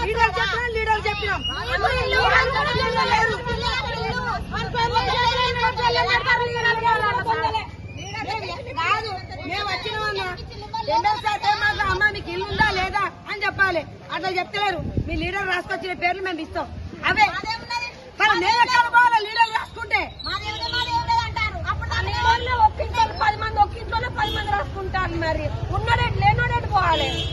Leader చెప్పినాం కాదు మేము వచ్చినామన్నా అమ్మ మీకు ఇల్లు ఉందా లేదా అని చెప్పాలి. అట్లా చెప్తలేరు. మీ లీడర్ రాసుకొచ్చిన పేర్లు మేము ఇస్తాం. అవే నేను ఎక్కడ పోవాలి లీడర్ రాసుకుంటే ఒక్కింట్లో 10 మంది రాసుకుంటారు. మరి ఉన్నడే లేనోడే పోవాలి.